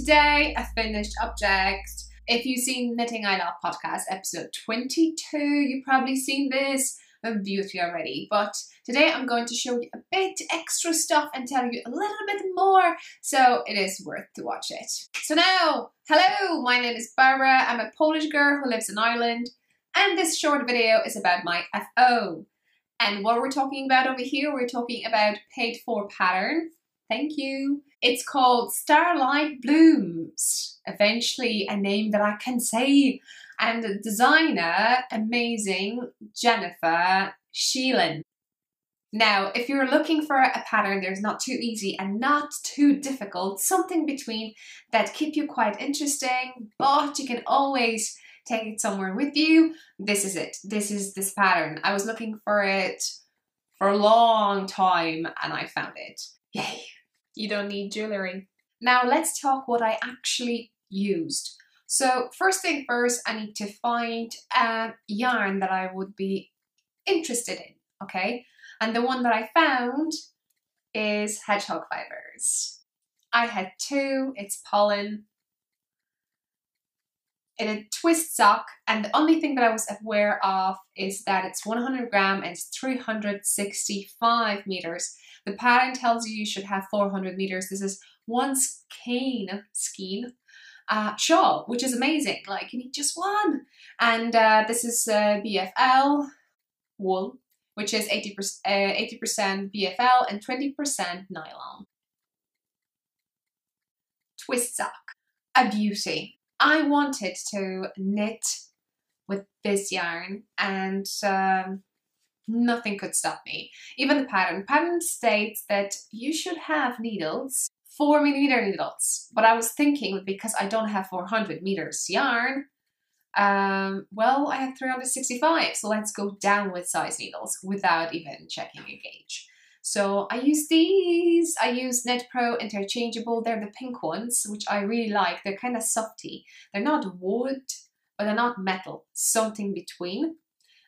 today a finished object. If you've seen knittingILove podcast episode 22, you've probably seen this beauty already. But today I'm going to show you a bit extra stuff and tell you a little bit more, so it is worth to watch it. So now, hello, my name is Barbara. I'm a Polish girl who lives in Ireland, and this short video is about my FO. And what we're talking about over here, we're talking about paid for pattern. Thank you. It's called Starlight Blooms. Eventually a name that I can say. And the designer, amazing, Jenn Sheelen. Now, if you're looking for a pattern that's not too easy and not too difficult, something between that keep you quite interesting, but you can always take it somewhere with you, this is it. This is this pattern. I was looking for it for a long time and I found it. Yay! You don't need jewelry. Now let's talk what I actually used. So first thing first, I need to find a yarn that I would be interested in, okay? And the one that I found is hedgehog fibres. I had two, it's pollen, in a twist sock, and the only thing that I was aware of is that it's 100 gram and it's 365 meters. The pattern tells you should have 400 meters. This is one skein shawl, which is amazing. Like, you need just one. And this is BFL wool, which is 80% BFL and 20% nylon. Twist sock, a beauty. I wanted to knit with this yarn and nothing could stop me. Even the pattern states that you should have needles, 4mm needles. But I was thinking, because I don't have 400 meters yarn, well, I have 365, so let's go down with size needles without even checking a gauge. So I use these. I use Knit Pro interchangeable. They're the pink ones, which I really like. They're kind of softy. They're not wood, but they're not metal. Something between.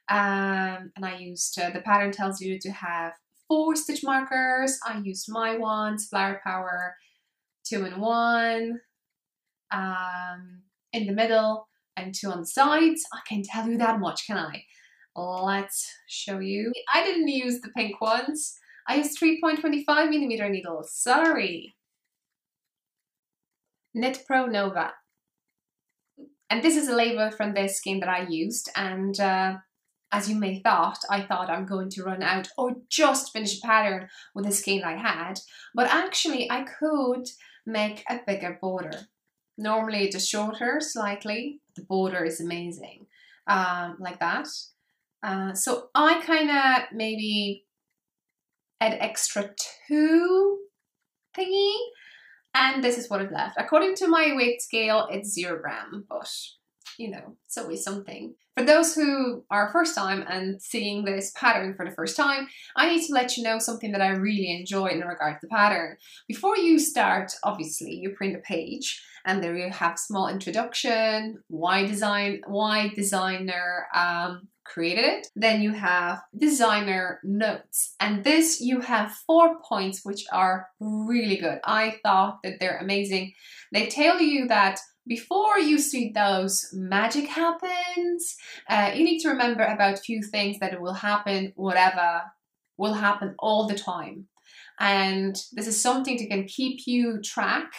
And I used, the pattern tells you to have 4 stitch markers. I used my ones, Flower Power 2-in-1, in the middle and 2 on the sides. I can tell you that much, can I? Let's show you. I didn't use the pink ones. I used 3.25mm needles, sorry. Knit Pro Nova. And this is a label from this skein that I used, and as you may thought, I thought I'm going to run out or just finish a pattern with the skein I had, but actually I could make a bigger border. Normally it is shorter slightly, the border is amazing, like that. So I kind of maybe add extra 2 thingy, and this is what it left. According to my weight scale, it's 0 gram, but you know, it's always something. For those who are first time and seeing this pattern for the first time, I need to let you know something that I really enjoy in regard to the pattern. Before you start, obviously, you print a page and there you have small introduction, why designer created it. Then you have designer notes, and this you have 4 points which are really good. I thought that they're amazing. They tell you that before you see those magic happens, you need to remember about a few things that it will happen, whatever will happen all the time. And this is something that can keep you track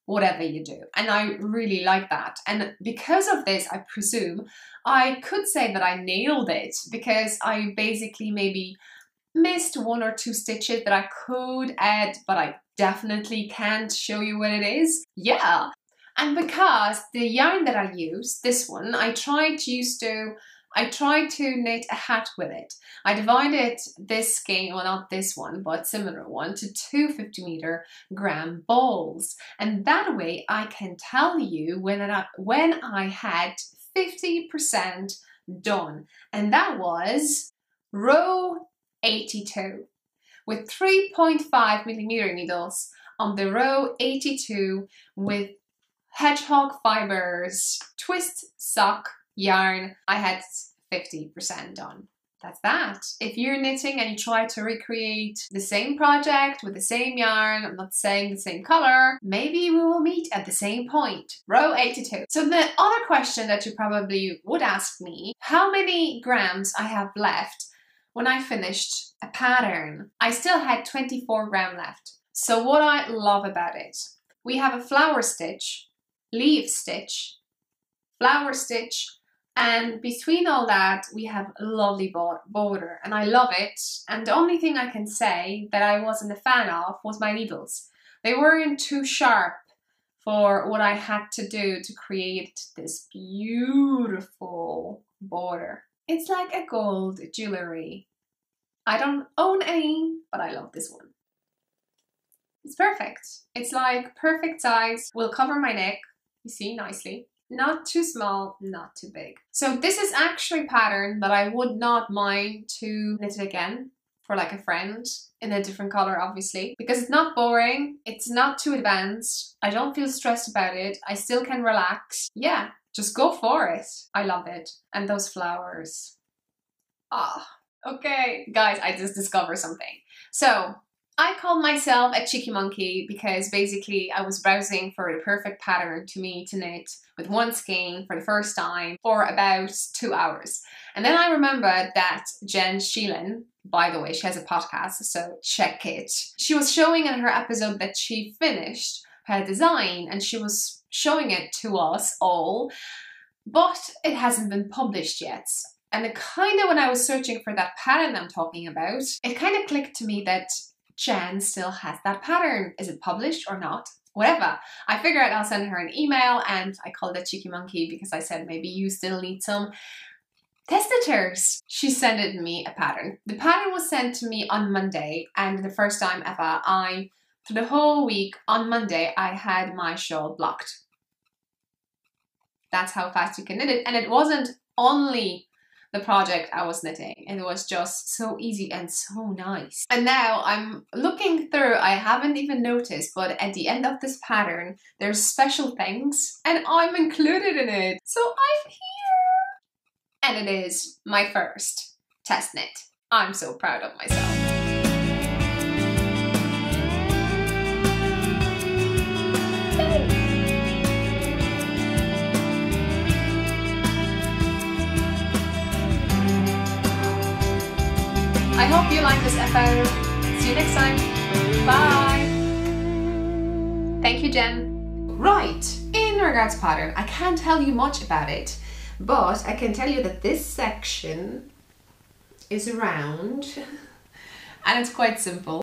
whatever you do. And I really like that. And because of this, I presume, I could say that I nailed it, because I basically maybe missed 1 or 2 stitches that I could add, but I definitely can't show you what it is. Yeah. And because the yarn that I use, this one, I tried to knit a hat with it. I divided this skein, well not this one, but similar one, to 2 50-gram balls. And that way I can tell you when I had 50% done. And that was row 82 with 3.5mm needles on the row 82 with hedgehog fibres, twist sock yarn. I had 50% done. that's that. If you're knitting and you try to recreate the same project with the same yarn, I'm not saying the same color, maybe we will meet at the same point. Row 82. So the other question that you probably would ask me, how many grams I have left when I finished a pattern? I still had 24 grams left. So what I love about it, we have a flower stitch, leaf stitch, flower stitch, and between all that we have a lovely border, and I love it. And the only thing I can say that I wasn't a fan of was my needles. They weren't too sharp for what I had to do to create this beautiful border. It's like a gold jewelry. I don't own any, but I love this one. It's perfect. It's like perfect size, will cover my neck, you see, nicely. Not too small, not too big. So this is actually a pattern that I would not mind to knit it again for like a friend in a different color, obviously, because it's not boring, it's not too advanced, I don't feel stressed about it, I still can relax. Yeah, just go for it. I love it. And those flowers. Ah, okay. Guys, I just discovered something. So I called myself a cheeky monkey because basically I was browsing for the perfect pattern to me to knit with one skein for the first time for about 2 hours. And then I remembered that Jenn Sheelen, by the way, she has a podcast, so check it. She was showing in her episode that she finished her design and she was showing it to us all, but it hasn't been published yet. And it kind of, when I was searching for that pattern I'm talking about, it kind of clicked to me that Jenn still has that pattern. Is it published or not? Whatever. I figured I'll send her an email, and I called it cheeky monkey because I said maybe you still need some test knitters. She sent me a pattern. The pattern was sent to me on Monday, and the first time ever for the whole week on Monday, I had my shawl blocked. That's how fast you can knit it. And it wasn't only the project I was knitting. It was just so easy and so nice. And now I'm looking through, I haven't even noticed, but at the end of this pattern, there's special things and I'm included in it. So I'm here. And it is my first test knit. I'm so proud of myself. I hope you like this episode. See you next time. Bye. Thank you, Jen. Right, in regards to pattern, I can't tell you much about it, but I can tell you that this section is round and it's quite simple.